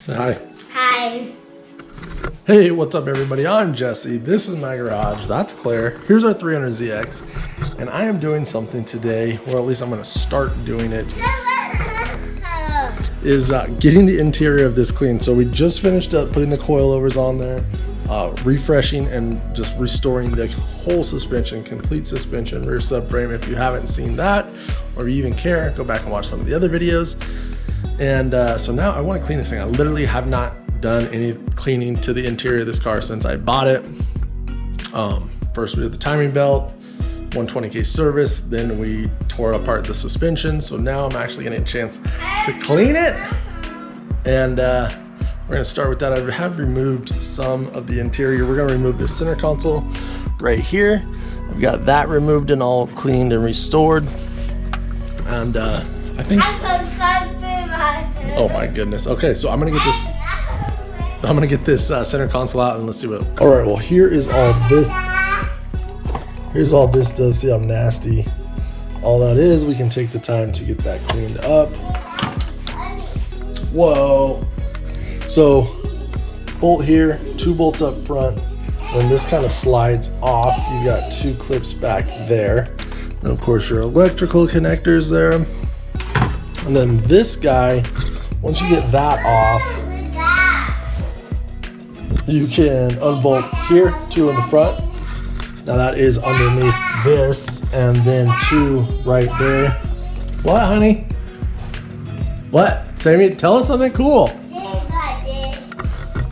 Say hi. Hi. Hey, what's up everybody? I'm Jesse. This is my garage. That's Claire. Here's our 300ZX. And I am doing something today, or at least I'm going to start doing it, is getting the interior of this clean. So we just finished up putting the coilovers on there, refreshing and just restoring the whole suspension, complete suspension, rear subframe. If you haven't seen that, or you even care, go back and watch some of the other videos. And so now I want to clean this thing. I literally have not done any cleaning to the interior of this car since I bought it. First we did the timing belt, 120K service, then we tore apart the suspension. So now I'm actually getting a chance to clean it. And we're gonna start with that. I have removed some of the interior. We're gonna remove the center console right here. I've got that removed and all cleaned and restored. And I think, oh my goodness. Okay, so I'm gonna get this center console out and let's see what. All right, well here is all this. Here's all this stuff. See how nasty all that is. We can take the time to get that cleaned up. Whoa. So bolt here, 2 bolts up front. When this kind of slides off, you got 2 clips back there. And of course your electrical connectors there. And then this guy, once you get that off, you can unbolt here, 2 in the front. Now that is underneath this, and then 2 right there. What, honey? What? Sammy, tell us something cool.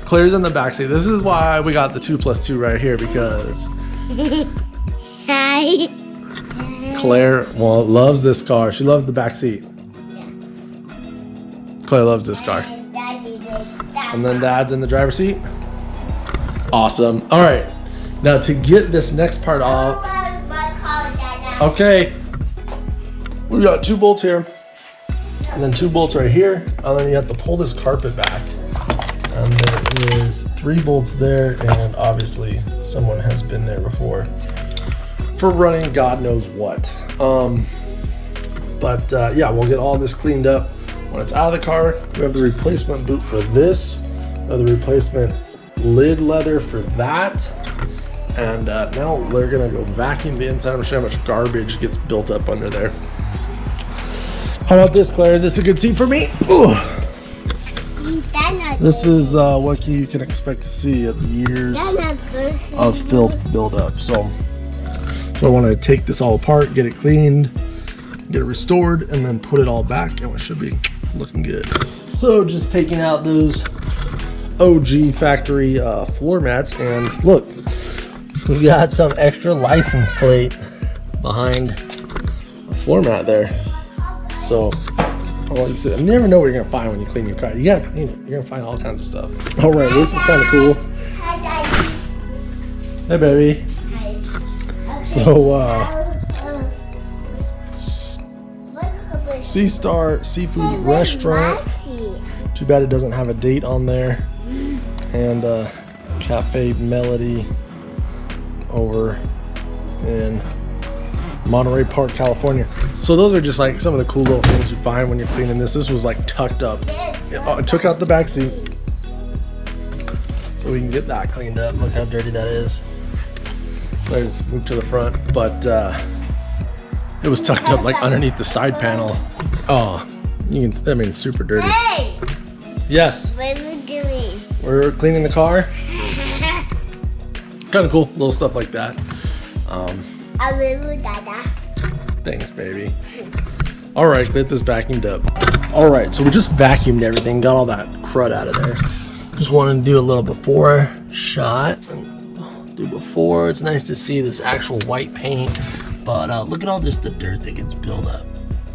Claire's in the backseat. This is why we got the 2+2 right here, because Hi. Claire, well, loves this car. She loves the backseat. Claire loves this car. And then Dad's in the driver's seat. Awesome. All right. Now to get this next part off. Okay. We got 2 bolts here. And then 2 bolts right here. And then you have to pull this carpet back. And there is 3 bolts there. And obviously someone has been there before for running God knows what. Yeah, we'll get all this cleaned up. When it's out of the car, we have the replacement boot for this, the replacement lid leather for that, and now we're gonna go vacuum the inside. I'm gonna show you how much garbage gets built up under there. How about this, Claire? Is this a good seat for me? Ooh. This is what you can expect to see of years of filth buildup. So I want to take this all apart, get it cleaned, get it restored, and then put it all back, and it should be looking good. So just taking out those OG factory floor mats, and look, we got some extra license plate behind the floor mat there. So you never know what you're gonna find when you clean your car. You gotta clean it. You're gonna find all kinds of stuff. All right, this is kind of cool. Hey, baby. So Sea Star Seafood Restaurant. Too bad it doesn't have a date on there. And Cafe Melody over in Monterey Park, California. So those are just like some of the cool little things you find when you're cleaning this. This was like tucked up. It took out the back seat so we can get that cleaned up. Look how dirty that is. Let's move to the front, but it was tucked up like underneath the side panel. Oh, you can, I mean, it's super dirty. Hey! Yes? What are we doing? We're cleaning the car. Kind of cool, little stuff like that. Thanks, baby. All right, get this vacuumed up. All right, so we just vacuumed everything, got all that crud out of there. Just wanted to do a little before shot. Do before. It's nice to see this actual white paint, but look at all this, the dirt that gets built up.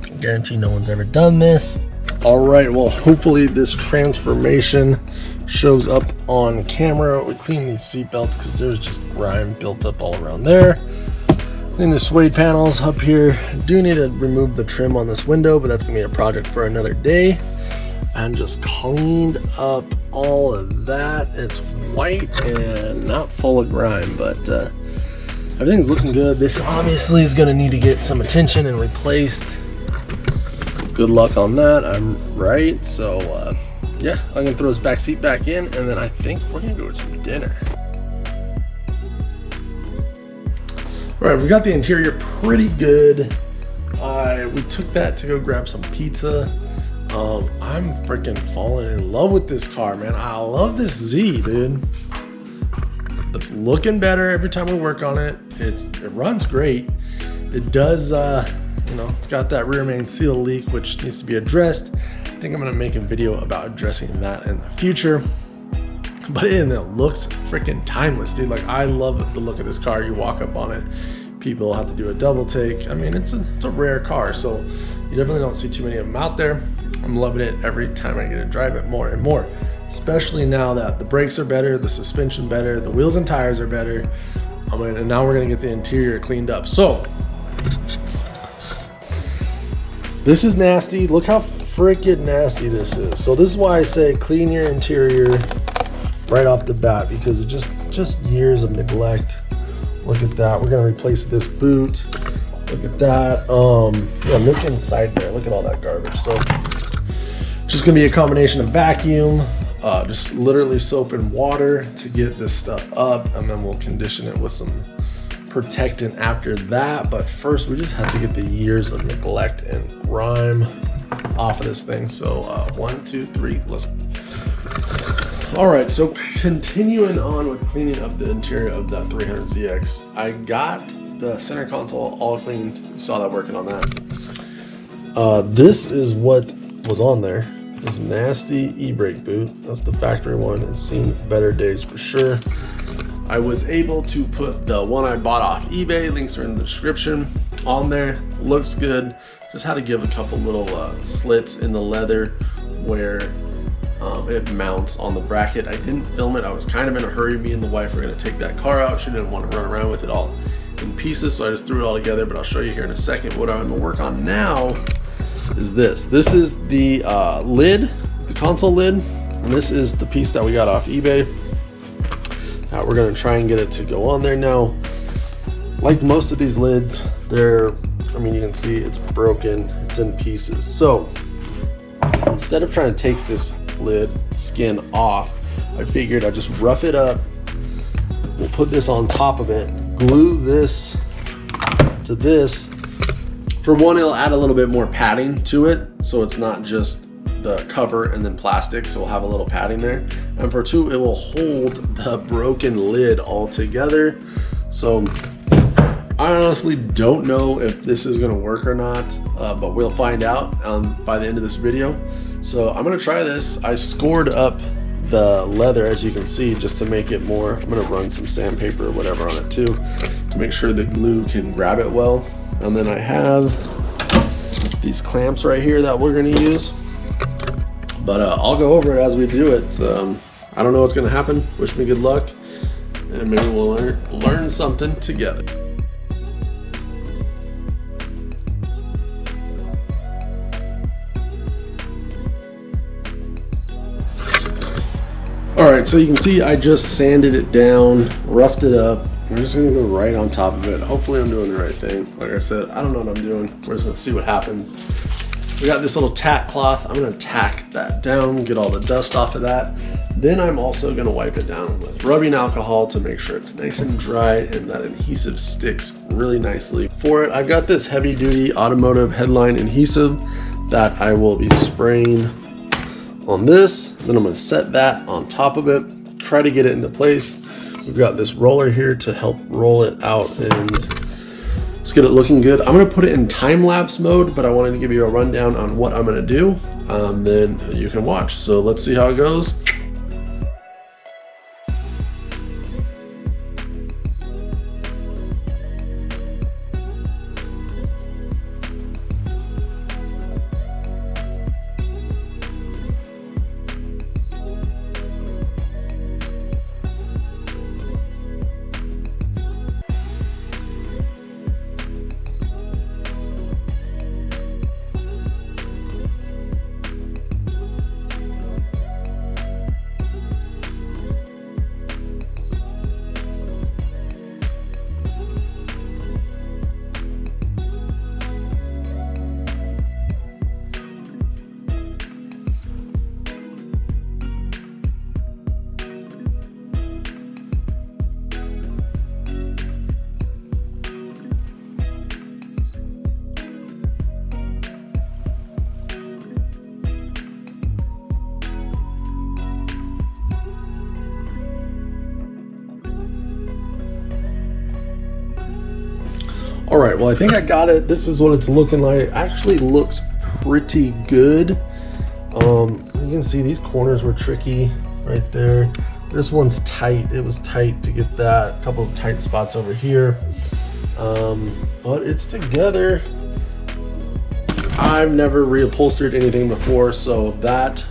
I guarantee no one's ever done this. All right, well, hopefully this transformation shows up on camera. We clean these seat belts because there's just grime built up all around there. Clean the suede panels up here. Do need to remove the trim on this window, but that's gonna be a project for another day. And just cleaned up all of that. It's white and not full of grime, but everything's looking good. This obviously is gonna need to get some attention and replaced. Good luck on that, I'm right. So yeah, I'm gonna throw this back seat back in, and then I think we're gonna go to some dinner. All right, we got the interior pretty good. We took that to go grab some pizza. I'm freaking falling in love with this car, man. I love this Z, dude. It's looking better every time we work on it. It runs great. It does, you know, it's got that rear main seal leak, which needs to be addressed. I think I'm gonna make a video about addressing that in the future. But it looks freaking timeless, dude. Like, I love the look of this car. You walk up on it, people have to do a double take. I mean, it's a rare car, so you definitely don't see too many of them out there. I'm loving it every time I get to drive it more and more, especially now that the brakes are better, the suspension better, the wheels and tires are better. And now we're gonna get the interior cleaned up. So this is nasty. Look how freaking nasty this is. So this is why I say clean your interior right off the bat, because it's just years of neglect. Look at that. We're gonna replace this boot. Look at that. Yeah, look inside there. Look at all that garbage. So just gonna be a combination of vacuum, just literally soap and water to get this stuff up, and then we'll condition it with some protectant after that. But first, we just have to get the years of neglect and grime off of this thing. So 1, 2, 3, let's. All right, so continuing on with cleaning up the interior of that 300ZX, I got the center console all cleaned. You saw that working on that. This is what was on there. This nasty e-brake boot. That's the factory one. It's seen better days for sure. I was able to put the one I bought off eBay, links are in the description, on there. Looks good. Just had to give a couple little slits in the leather where it mounts on the bracket. I didn't film it. I was kind of in a hurry. Me and the wife were going to take that car out. She didn't want to run around with it all in pieces, so I just threw it all together, but I'll show you here in a second. What I'm going to work on now is this. This is the lid, the console lid, and this is the piece that we got off eBay. We're going to try and get it to go on there now. Like most of these lids, I mean, you can see it's broken, it's in pieces. So instead of trying to take this lid skin off, I figured I'd just rough it up. We'll put this on top of it, glue this to this. For one, it'll add a little bit more padding to it, so it's not just the cover and then plastic, so we'll have a little padding there. And for two, it will hold the broken lid all together. So I honestly don't know if this is gonna work or not, but we'll find out by the end of this video. So I'm gonna try this. I scored up the leather, as you can see, just to make it more. I'm gonna run some sandpaper or whatever on it too, to make sure the glue can grab it well. And then I have these clamps right here that we're gonna use. But I'll go over it as we do it. I don't know what's gonna happen. Wish me good luck, and maybe we'll learn something together. All right, so you can see I just sanded it down, roughed it up. We're just gonna go right on top of it. Hopefully I'm doing the right thing. Like I said, I don't know what I'm doing. We're just gonna see what happens. We got this little tack cloth. I'm gonna tack that down, get all the dust off of that. Then I'm also gonna wipe it down with rubbing alcohol to make sure it's nice and dry and that adhesive sticks really nicely. For it, I've got this heavy duty automotive headline adhesive that I will be spraying on this. Then I'm gonna set that on top of it, try to get it into place. We've got this roller here to help roll it out and let's get it looking good. I'm gonna put it in time-lapse mode, but I wanted to give you a rundown on what I'm gonna do. Then you can watch. So let's see how it goes. All right, well, I think I got it. This is what it's looking like. It actually looks pretty good. You can see these corners were tricky right there. This one's tight. It was tight to get that. A couple of tight spots over here. But it's together. I've never reupholstered anything before, so that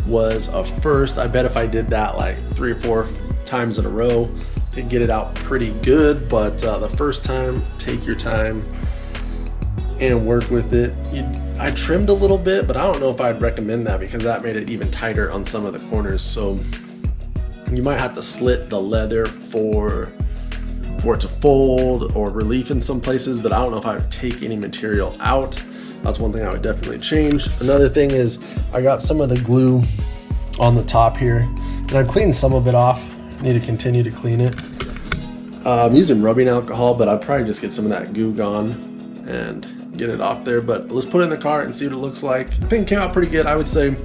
was a first. I bet if I did that like 3 or 4 times in a row to get it out pretty good, but the first time, take your time and work with it. I trimmed a little bit, but I don't know if I'd recommend that because that made it even tighter on some of the corners. So you might have to slit the leather for it to fold or relief in some places, but I don't know if I would take any material out. That's one thing I would definitely change. Another thing is I got some of the glue on the top here, and I've cleaned some of it off. I need to continue to clean it. I'm using rubbing alcohol, but I'll probably just get some of that goo gone and get it off there. But let's put it in the cart and see what it looks like. The thing came out pretty good. I would say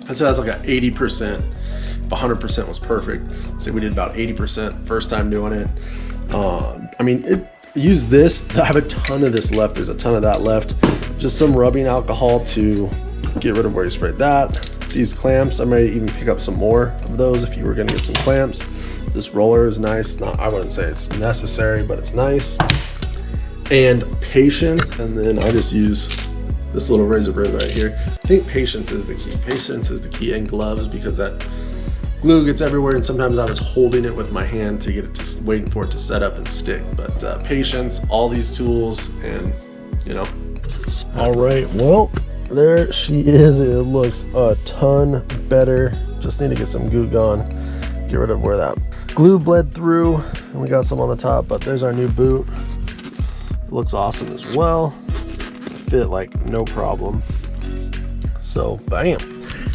that's like an 80%. If 100% was perfect, I'd say we did about 80% first time doing it. I mean, use this. I have a ton of this left. There's a ton of that left. Just some rubbing alcohol to get rid of where you sprayed that. These clamps, I may even pick up some more of those if you were gonna get some clamps. This roller is nice. I wouldn't say it's necessary, but it's nice. And patience, and then I just use this little razor blade right here. I think patience is the key. Patience is the key, and gloves, because that glue gets everywhere, and sometimes I was holding it with my hand to get it to, waiting for it to set up and stick. But patience, all these tools, and you know. All right, well, there she is. It looks a ton better. Just need to get some goo gone, get rid of where that glue bled through, and we got some on the top. But there's our new boot. It looks awesome as well. Fit like no problem. So bam,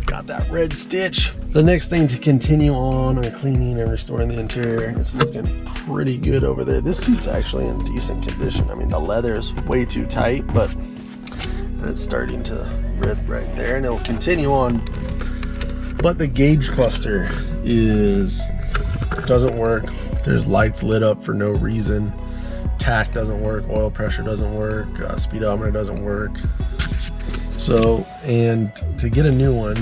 got that red stitch. The next thing to continue on cleaning and restoring the interior. It's looking pretty good over there. This seat's actually in decent condition. I mean, the leather is way too tight, but it's starting to rip right there, and it'll continue on. But the gauge cluster doesn't work. There's lights lit up for no reason. Tack doesn't work. Oil pressure doesn't work. Speedometer doesn't work. So, and to get a new one,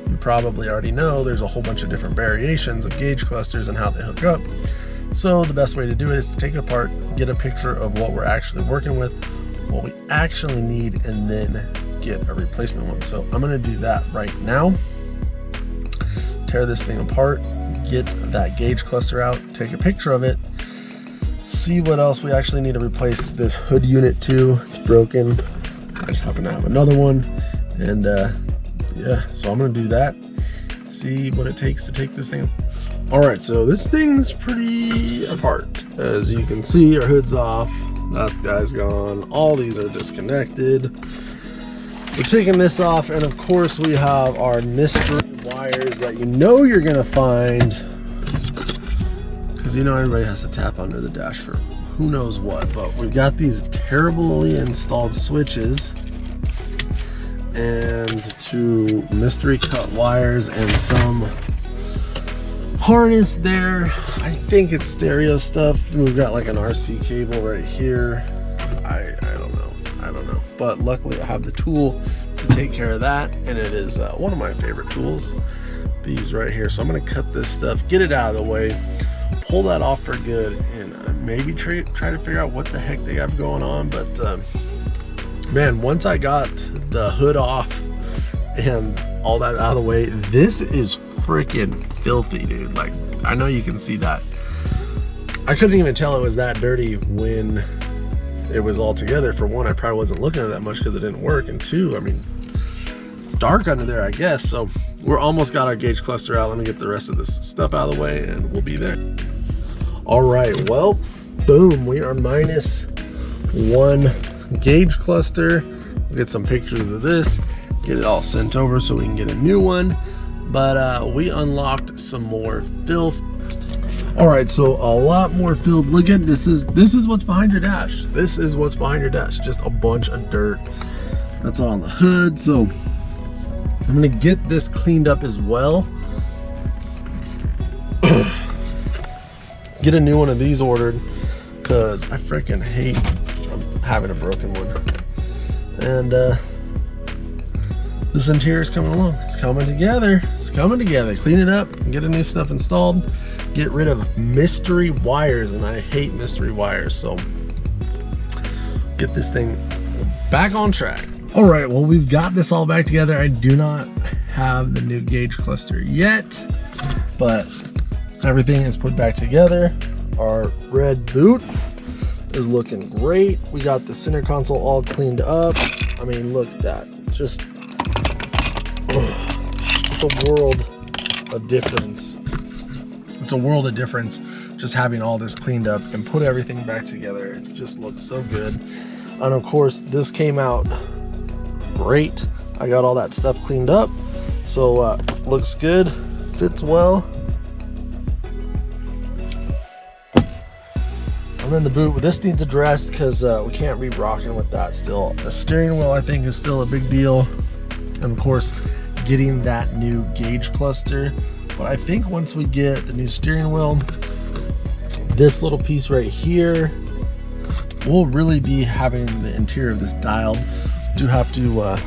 you probably already know there's a whole bunch of different variations of gauge clusters and how they hook up. So the best way to do it is to take it apart, get a picture of what we're actually working with, what we actually need, and then get a replacement one. So I'm gonna do that right now. Tear this thing apart, get that gauge cluster out, take a picture of it, see what else we actually need to replace this hood unit too. It's broken. I just happen to have another one, and yeah, so I'm gonna do that, see what it takes to take this thing. All right, so this thing's pretty apart. As you can see, our hood's off, that guy's gone, all these are disconnected. We're taking this off, and of course we have our mystery wires that you know you're gonna find, because you know everybody has to tap under the dash for who knows what. But we've got these terribly installed switches and 2 mystery cut wires and some harness there. I think it's stereo stuff. We've got like an RC cable right here. I don't know, but luckily I have the tool to take care of that, and it is one of my favorite tools, these right here. So I'm gonna cut this stuff, get it out of the way, pull that off for good, and maybe try to figure out what the heck they have going on. But man, once I got the hood off and all that out of the way, this is freaking filthy, dude. Like, I know you can see that. I couldn't even tell it was that dirty when it was all together. For one, I probably wasn't looking at it that much because it didn't work, and 2, I mean, it's dark under there, I guess. So we're almost got our gauge cluster out. Let me get the rest of this stuff out of the way and we'll be there. All right, well, boom, we are minus 1 gauge cluster. We'll get some pictures of this, get it all sent over so we can get a new one. But we unlocked some more filth. All right, so a lot more filth. Look at this is what's behind your dash. This is what's behind your dash, just a bunch of dirt. That's all on the hood. So I'm gonna get this cleaned up as well. Get a new one of these ordered. because I freaking hate having a broken one. And this interior is coming along. It's coming together. It's coming together. Clean it up and get a new stuff installed. Get rid of mystery wires, and I hate mystery wires. So get this thing back on track. All right, well, we've got this all back together. I do not have the new gauge cluster yet, but everything is put back together. Our red boot is looking great. We got the center console all cleaned up. I mean, look at that. Just, it's a world of difference. It's a world of difference just having all this cleaned up and put everything back together. It just looks so good. And of course, this came out great. I got all that stuff cleaned up. So looks good, fits well. And then the boot, this needs addressed because we can't be rocking with that still. The steering wheel, I think, is still a big deal. And of course, getting that new gauge cluster. But I think once we get the new steering wheel, this little piece right here, we'll really be having the interior of this dialed. Do have to,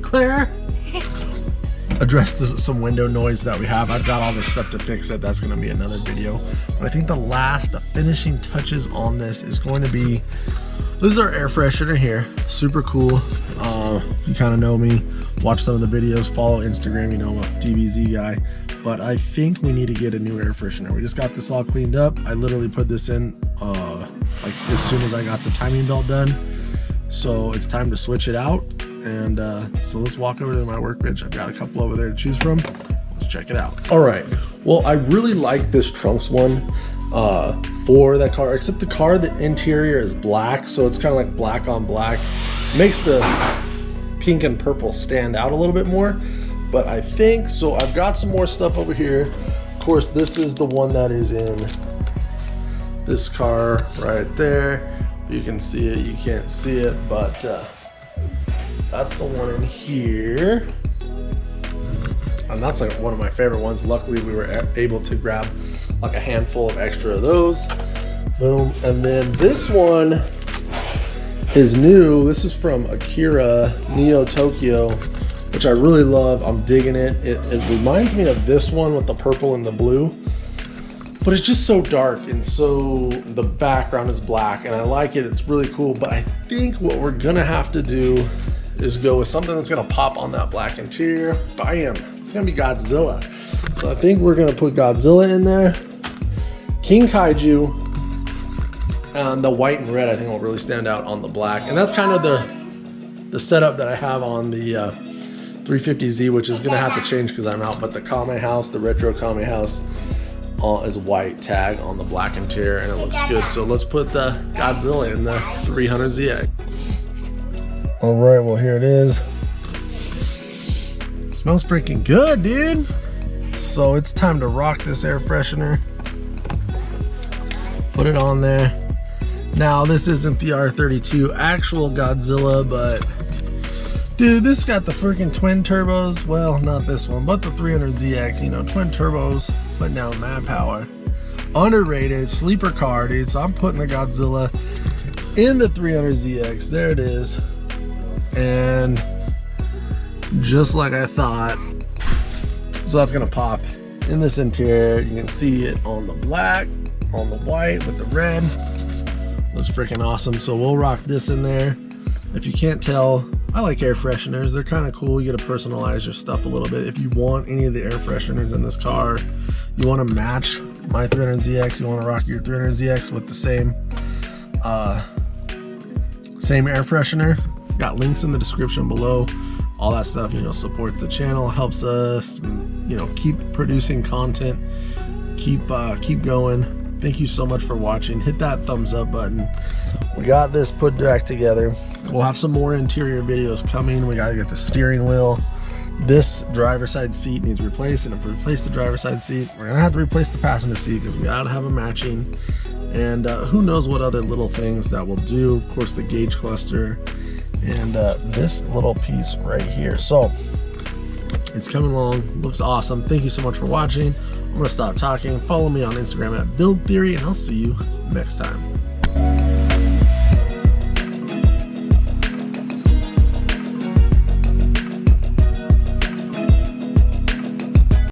Claire, address some window noise that we have. I've got all this stuff to fix it. That's going to be another video. But I think the finishing touches on this is going to be, this is our air freshener here. Super cool. You kind of know me, watch some of the videos, follow Instagram, you know, I'm a DBZ guy. But I think we need to get a new air freshener. We just got this all cleaned up. I literally put this in like as soon as I got the timing belt done. So it's time to switch it out. And so let's walk over to my workbench. I've got a couple over there to choose from. Let's check it out. All right, well, I really like this trunks one for that car, except the interior is black, so it's kind of like black on black. Makes the pink and purple stand out a little bit more. But I think, so I've got some more stuff over here. Of course, this is the one that is in this car right there. You can see it, you can't see it, but that's the one in here. And that's like one of my favorite ones. Luckily, we were able to grab like a handful of extra of those. Boom. And then this one is new. This is from Akira Neo Tokyo, which I really love. I'm digging it. It reminds me of this one with the purple and the blue, but it's just so dark, and so the background is black, and I like it. It's really cool. But I think what we're gonna have to do is go with something that's gonna pop on that black interior. Bam! It's gonna be Godzilla. So I think we're gonna put Godzilla in there. King Kaiju, and the white and red I think will really stand out on the black. And that's kind of the setup that I have on the 350Z, which is gonna have to change because I'm out. But the Kame House, the retro Kame House, is white tag on the black interior, and it looks good. So let's put the Godzilla in the 300ZX. All right, well, here it is. Smells freaking good, dude. So it's time to rock this air freshener. Put it on there. Now, this isn't the R32 actual Godzilla, but dude, this got the freaking twin turbos. Well, not this one, but the 300ZX, you know, twin turbos, but now mad power. Underrated, sleeper car, dude. So I'm putting the Godzilla in the 300ZX. There it is. And just like I thought, so that's gonna pop in this interior. You can see it on the black, on the white with the red. Looks freaking awesome. So we'll rock this in there. If you can't tell, I like air fresheners. They're kind of cool. You get to personalize your stuff a little bit. If you want any of the air fresheners in this car, you want to match my 300ZX, you want to rock your 300ZX with the same air freshener. Got links in the description below. All that stuff, you know, supports the channel, helps us, you know, keep producing content, keep going. Thank you so much for watching. Hit that thumbs up button. We got this put back together. We'll have some more interior videos coming. We gotta get the steering wheel. This driver's side seat needs replaced, and if we replace the driver's side seat, we're gonna have to replace the passenger seat because we gotta have a matching. And who knows what other little things that we'll do. Of course, the gauge cluster and this little piece right here. So It's coming along. Looks awesome. Thank you so much for watching. I'm going to stop talking. Follow me on Instagram at Build Theory, and I'll see you next time.